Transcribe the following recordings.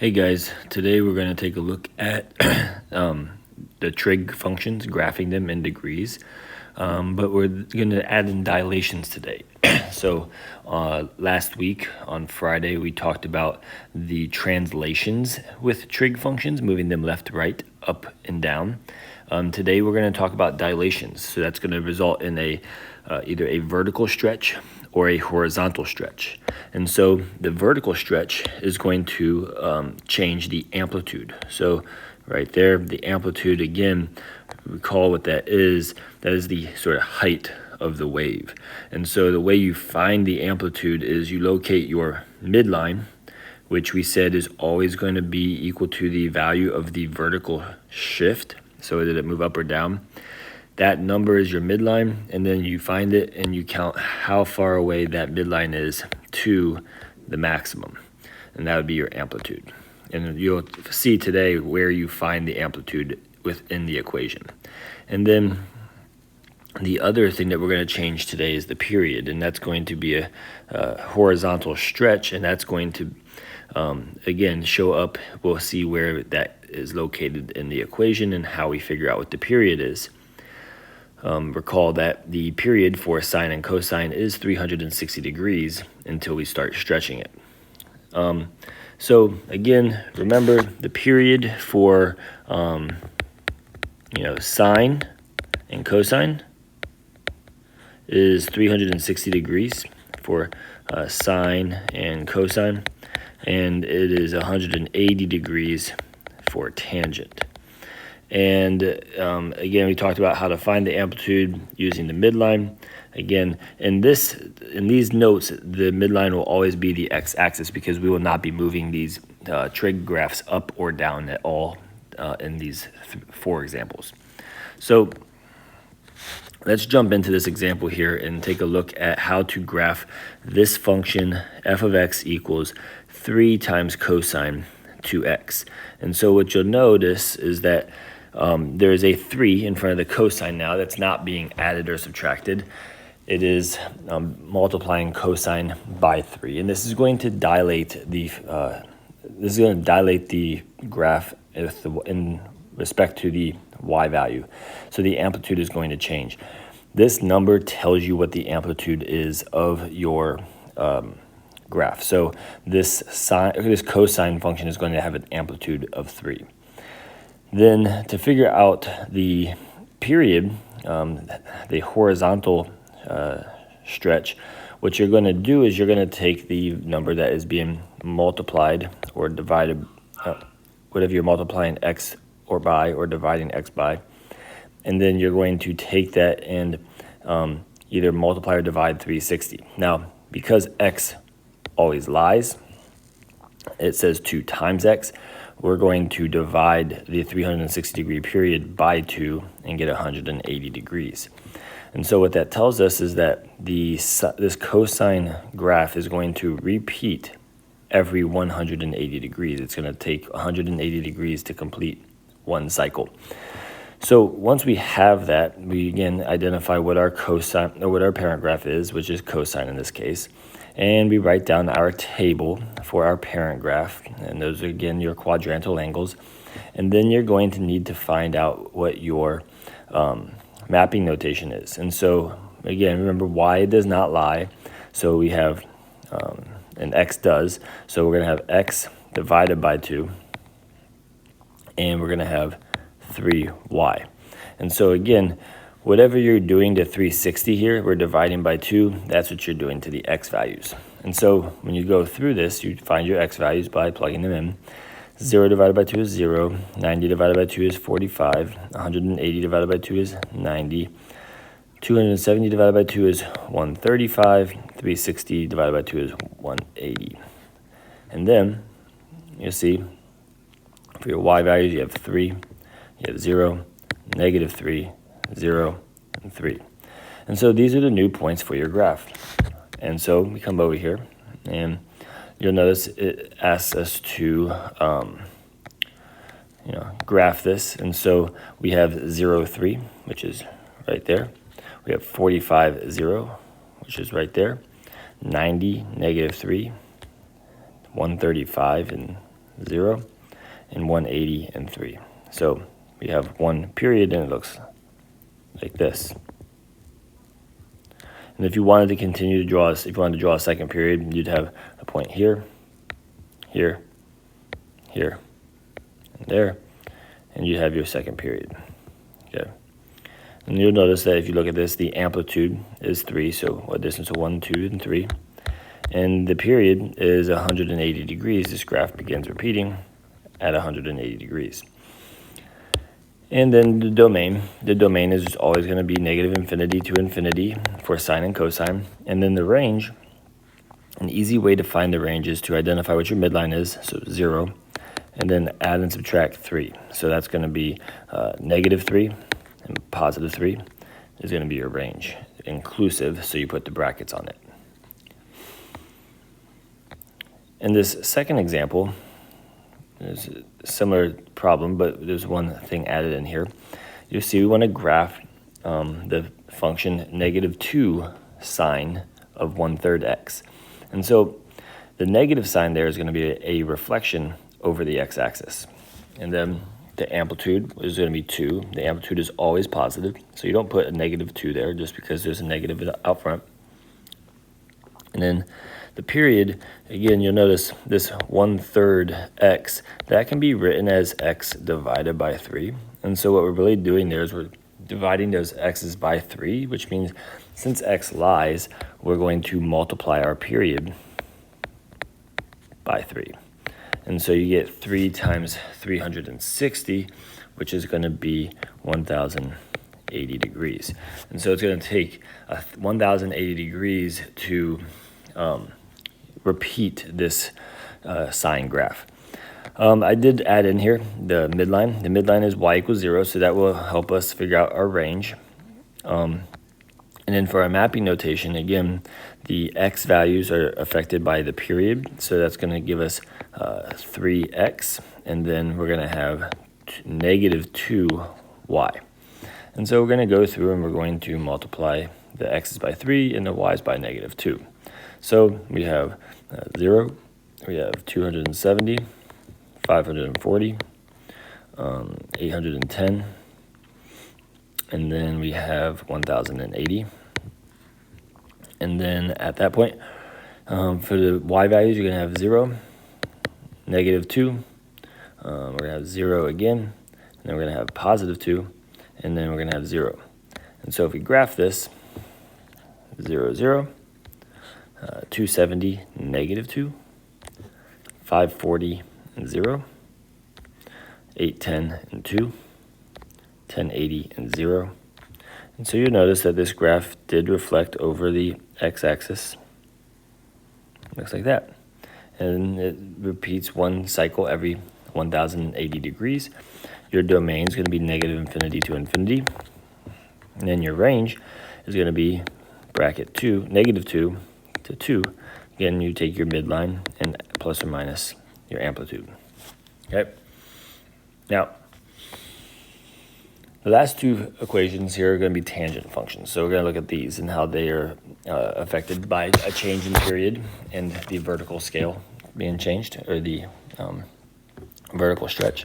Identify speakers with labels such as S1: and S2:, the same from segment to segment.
S1: Hey guys, today we're going to take a look at the trig functions, graphing them in degrees, but we're going to add in dilations today. So last week on Friday we talked about the translations with trig functions, moving them left to right, up and down. Today we're going to talk about dilations, so that's going to result in either a vertical stretch or a horizontal stretch. And so the vertical stretch is going to change the amplitude. So right there, the amplitude, again, recall what that is the sort of height of the wave. And so the way you find the amplitude is you locate your midline, which we said is always going to be equal to the value of the vertical shift. So did it move up or down? That number is your midline, and then you find it and you count how far away that midline is to the maximum, and that would be your amplitude. And you'll see today where you find the amplitude within the equation. And then the other thing that we're going to change today is the period, and that's going to be a horizontal stretch, and that's going to again show up. We'll see where that is located in the equation and how we figure out what the period is. Recall that the period for sine and cosine is 360 degrees until we start stretching it. So again, remember the period for sine and cosine is 360 degrees for sine and cosine, and it is 180 degrees for tangent. And again, we talked about how to find the amplitude using the midline. Again, in these notes, the midline will always be the x-axis because we will not be moving these trig graphs up or down at all in these four examples. So let's jump into this example here and take a look at how to graph this function f of x equals 3 times cosine 2x. And so what you'll notice is that there is a 3 in front of the cosine now that's not being added or subtracted. It is multiplying cosine by 3, and this is going to dilate the graph in respect to the y value. So the amplitude is going to change. This number tells you what the amplitude is of your graph. So this cosine function is going to have an amplitude of 3. Then to figure out the period, the horizontal stretch, what you're going to do is you're going to take the number that is being multiplied or divided, whatever you're multiplying x or by or dividing x by, and then you're going to take that and either multiply or divide 360. Now, because x always lies, it says 2 times x, we're going to divide the 360 degree period by 2 and get 180 degrees. And so what that tells us is that this cosine graph is going to repeat every 180 degrees. It's going to take 180 degrees to complete one cycle. So once we have that, we again identify what our cosine or what our parent graph is, which is cosine in this case. And we write down our table for our parent graph, and those are again your quadrantal angles. And then you're going to need to find out what your mapping notation is. And so again, remember y does not lie, so we have and x does. So we're going to have x divided by 2, and we're going to have 3y. And so again, whatever you're doing to 360 here, we're dividing by 2. That's what you're doing to the x values. And so when you go through this, you find your x values by plugging them in. 0 divided by 2 is 0. 90 divided by 2 is 45. 180 divided by 2 is 90. 270 divided by 2 is 135. 360 divided by 2 is 180. And then you'll see for your y values, you have 3, you have 0, negative 3, 0, and 3. And so these are the new points for your graph. And so we come over here, and you'll notice it asks us to graph this. And so we have 0, 3, which is right there. We have 45, 0, which is right there. 90, negative 3, 135, and 0, and 180 and 3. So we have one period and it looks like this. And if you wanted to continue to draw, if you wanted to draw a second period, you'd have a point here, here, here, and there, and you'd have your second period. Okay. And you'll notice that if you look at this, the amplitude is 3, so a distance of 1, 2, and 3. And the period is 180 degrees. This graph begins repeating at 180 degrees. And then the domain is always going to be negative infinity to infinity for sine and cosine. And then the range, an easy way to find the range is to identify what your midline is, so 0, and then add and subtract 3. So that's going to be negative 3 and positive 3 is going to be your range, inclusive, so you put the brackets on it. In this second example, there's a similar problem, but there's one thing added in here. You see we want to graph the function negative 2 sine of 1/3 x. And so the negative sign there is going to be a reflection over the x-axis. And then the amplitude is going to be 2. The amplitude is always positive, so you don't put a negative 2 there just because there's a negative out front. And then the period, again, you'll notice this 1/3 x, that can be written as x divided by 3. And so what we're really doing there is we're dividing those x's by 3, which means since x lies, we're going to multiply our period by 3. And so you get 3 times 360, which is going to be 1,080 degrees. And so it's going to take 1,080 degrees to repeat this sine graph. I did add in here the midline. The midline is y equals 0, so that will help us figure out our range. And then for our mapping notation, again, the x values are affected by the period, so that's going to give us 3x, and then we're going to have negative 2y. And so we're going to go through and we're going to multiply the x's by 3 and the y's by negative 2. So we have 0, we have 270, 540, 810, and then we have 1,080. And then at that point, for the y values, you're going to have 0, negative 2, we're going to have 0 again, and then we're going to have positive 2, and then we're going to have 0. And so if we graph this, 0, 0, 270, negative 2, 540, and 0, 810, and 2, 1080, and 0. And so you'll notice that this graph did reflect over the x-axis. Looks like that. And it repeats one cycle every 1,080 degrees. Your domain is going to be negative infinity to infinity. And then your range is going to be bracket 2, negative 2 to 2. Again, you take your midline and plus or minus your amplitude. Okay. Now, the last two equations here are going to be tangent functions. So we're going to look at these and how they are affected by a change in period and the vertical scale being changed, or the vertical stretch.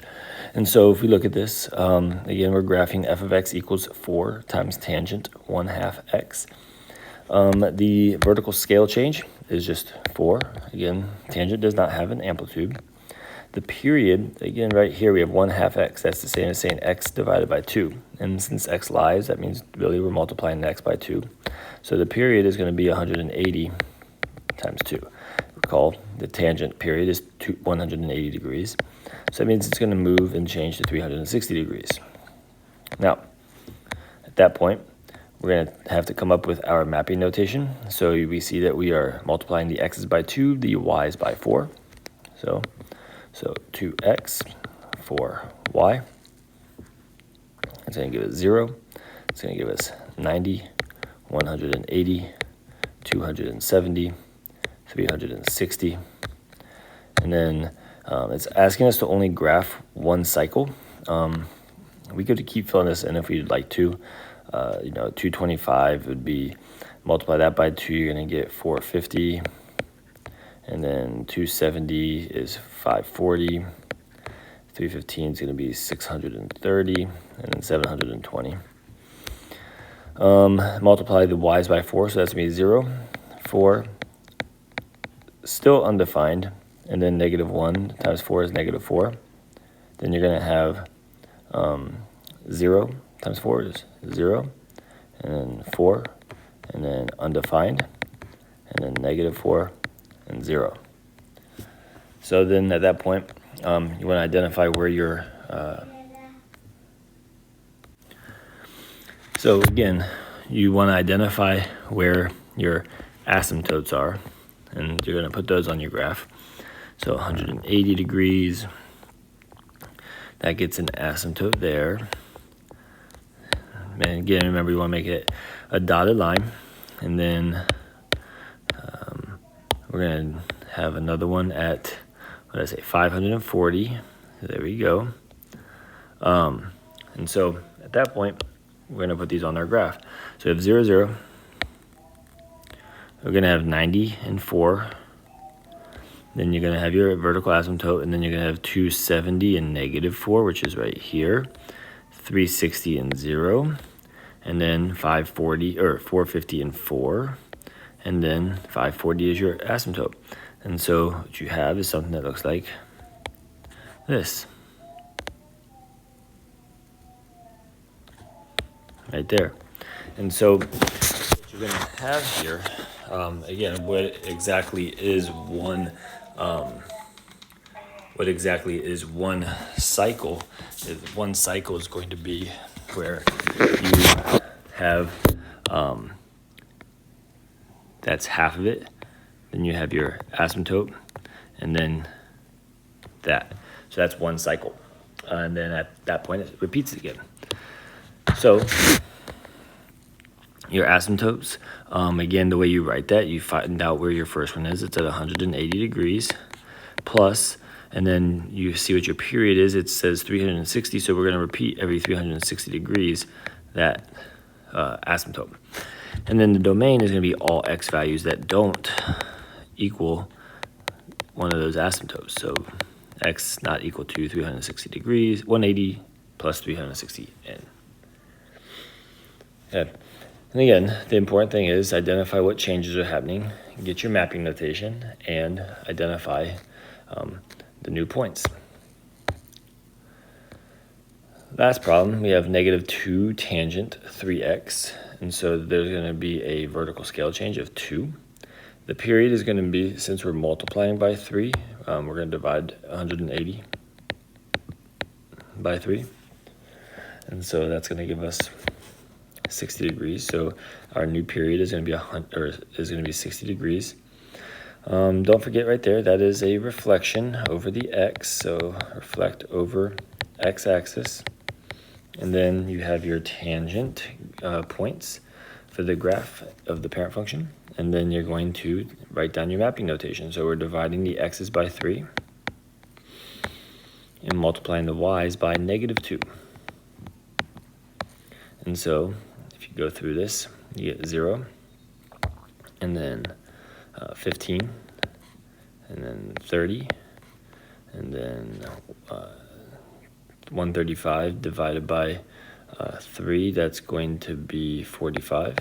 S1: And so if we look at this, again, we're graphing f of x equals 4 times tangent 1/2 x. The vertical scale change is just 4. Again, tangent does not have an amplitude. The period, again, right here we have 1/2 x. That's the same as saying x divided by 2. And since x lies, that means really we're multiplying x by 2. So the period is going to be 180 times 2. Recall the tangent period is 180 degrees. So that means it's going to move and change to 360 degrees. Now, at that point, we're going to have to come up with our mapping notation. So we see that we are multiplying the x's by 2, the y's by 4. So 2x, 4y. It's going to give us 0. It's going to give us 90, 180, 270, 360. And then it's asking us to only graph one cycle. We could keep filling this in if we'd like to. 225 would be, multiply that by 2, you're going to get 450. and then 270 is 540. 315 is going to be 630, and then 720. Multiply the y's by 4, so that's going to be 0, 4, still undefined, and then -1 times 4 is -4. Then you're going to have 0 times 4 is 0, and then 4, and then undefined, and then -4, and 0. So then at that point, you want to identify where your... So again, you want to identify where your asymptotes are, and you're going to put those on your graph. So 180 degrees, that gets an asymptote there. And again, remember you want to make it a dotted line, and then we're going to have another one at, what did I say, 540. There we go. And so at that point, we're going to put these on our graph. So we have 0, 0. We're going to have 90 and 4. Then you're going to have your vertical asymptote, and then you're going to have 270 and -4, which is right here. 360 and 0. And then 540, or 450 and 4. And then 540 is your asymptote. And so what you have is something that looks like this. Right there. And so what you're going to have here, again, what exactly is one cycle? One cycle is going to be where you have, that's half of it, then you have your asymptote, and then that. So that's one cycle. And then at that point, it repeats it again. So your asymptotes, again, the way you write that, you find out where your first one is. It's at 180 degrees plus, and then you see what your period is. It says 360, so we're going to repeat every 360 degrees that asymptote. And then the domain is going to be all x values that don't equal one of those asymptotes. So x not equal to 360 degrees, 180 plus 360 n. Okay. And again, the important thing is identify what changes are happening, get your mapping notation, and identify the new points. Last problem, we have -2 tangent 3x, and so there's going to be a vertical scale change of 2. The period is going to be, since we're multiplying by 3, we're going to divide 180 by 3, and so that's going to give us 60 degrees. So our new period is going to be 60 degrees. Don't forget right there, that is a reflection over the x, so reflect over x-axis. And then you have your tangent points for the graph of the parent function. And then you're going to write down your mapping notation. So we're dividing the x's by 3 and multiplying the y's by -2. And so if you go through this, you get 0, and then 15, and then 30, and then 135 divided by 3, that's going to be 45.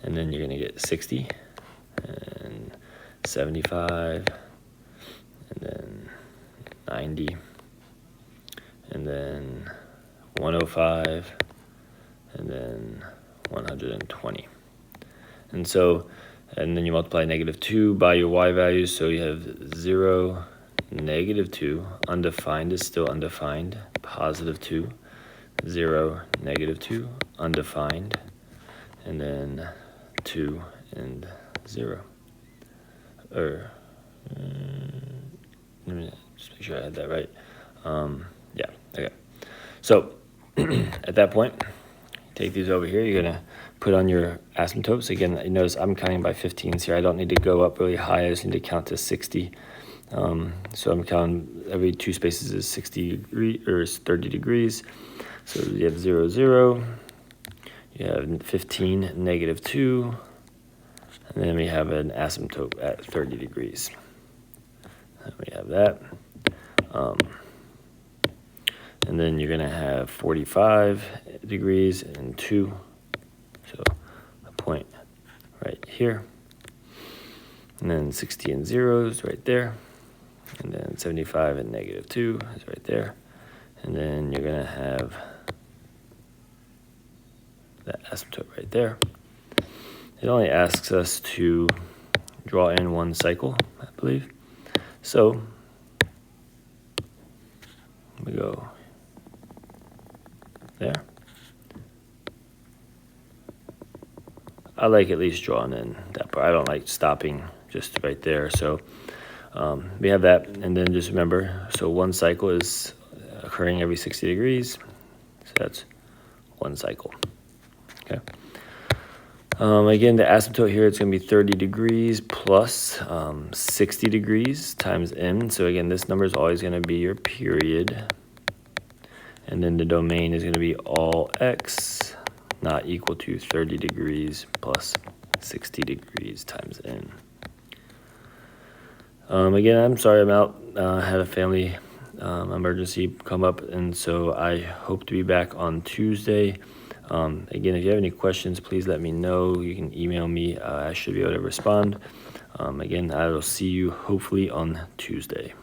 S1: And then you're going to get 60, and 75, and then 90, and then 105, and then 120. And so, and then you multiply -2 by your y values, so you have 0, -2, undefined is still undefined, +2, 0, -2, undefined, and then 2 and 0. Or, let me just make sure I had that right. Yeah, okay. So, at that point, take these over here. You're going to put on your asymptotes. Again, you notice I'm counting by 15s here. I don't need to go up really high. I just need to count to 60. So I'm counting every 2 spaces is 60 degrees, or is 30 degrees. So you have 0, 0. You have 15, -2. And then we have an asymptote at 30 degrees. And we have that. And then you're going to have 45 degrees and 2. So a point right here. And then 60 and 0 is right there. And then 75 and -2 is right there. And then you're going to have that asymptote right there. It only asks us to draw in one cycle, I believe. So we go there. I like at least drawing in that part. I don't like stopping just right there. So we have that, and then just remember, so one cycle is occurring every 60 degrees. So that's one cycle. Okay. Again, the asymptote here, it's going to be 30 degrees plus 60 degrees times n. So again, this number is always going to be your period. And then the domain is going to be all x not equal to 30 degrees plus 60 degrees times n. Again, I'm sorry I'm out. I had a family emergency come up, and so I hope to be back on Tuesday. Again, if you have any questions, please let me know. You can email me. I should be able to respond. Again, I will see you hopefully on Tuesday.